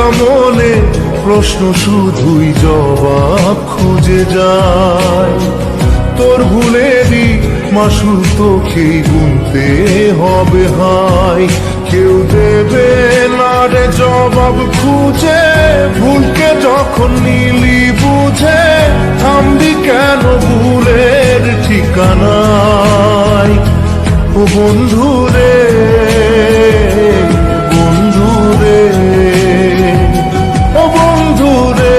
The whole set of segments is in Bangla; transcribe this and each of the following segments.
একা মনে প্রশ্ন শুধুই জবাব খুঁজে যায়। তোর ভুলেরই মাসুল তোকেই গুনতে হবে হায়। কেউ দেবে না রে জবাব খুঁজে, ভুলকে যখন নিলি বুঝে থামবি কেন ভুলের ঠিকানায়। ও বন্ধু রে, বন্ধু রে, ও বন্ধু রে।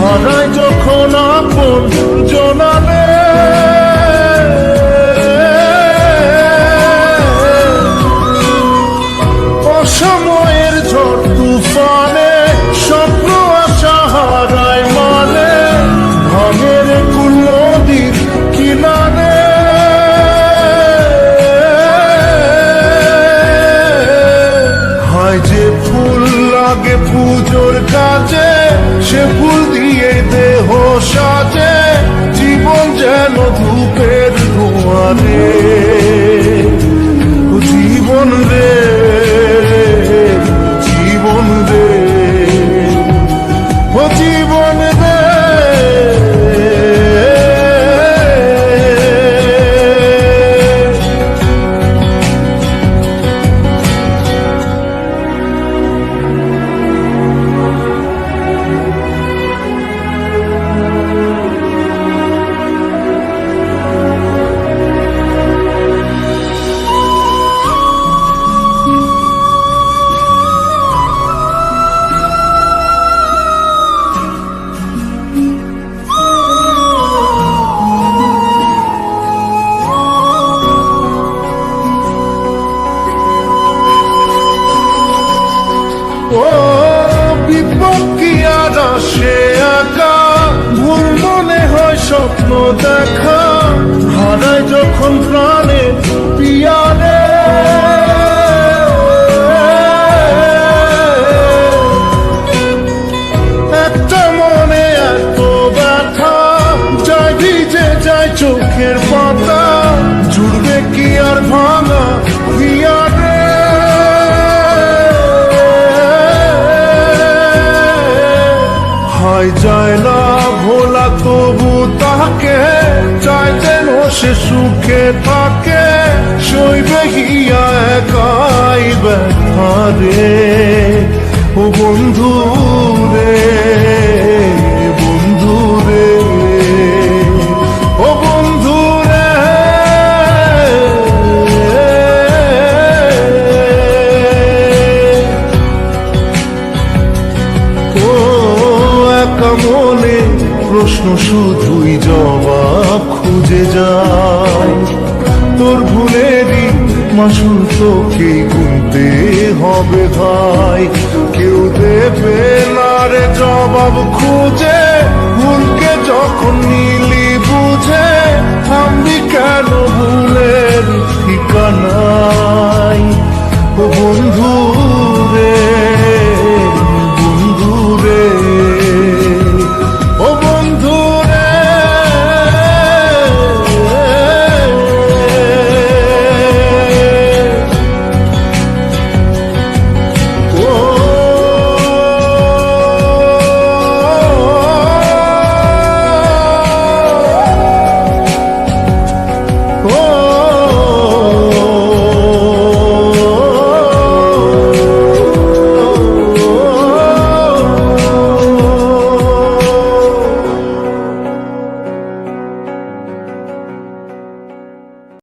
হারায় যখন আপন জনালে, অসময়ের ঝড় তুফানে স্বপ্ন আশা হারায় মানে, ভাঙের কুল নদীর কিনারে। হায় যে ফুল লাগে পুজোর কাজে, সে ফুল দিয়ে দেহ সাজে, জীবন যেন ধূপের ধোঁয়ারে। জীবন রে, জীবন রে, ও জীবন রে। ও বিপদ কি আর আসে একা, ভুল মনে হয় স্বপ্ন দেখা, হারায় যখন প্রাণে পিয়ারে। একটা মনে এত ব্যথা, যায় ভিজে যায় চোখের পাতা, জুড়বে কি আর ভাঙা পিয়ারে। যায় না ভোলা তবু তাকে, চাই যেন সে সুখে থাকে, সইবে হিয়া একাই ব্যথা রে। ও বন্ধু রে, বন্ধু রে, ও বন্ধু রে। ও একা মনে প্রশ্ন শুধুই জবাব খুঁজে যায়। তোর ভুলেরই মাসুল তোকেই গুনতে হবে ভাই। কেউ দেবে না রে জবাব খুঁজে, ভুলকে যখন নিলি বুঝে থামবি কেন ভুলে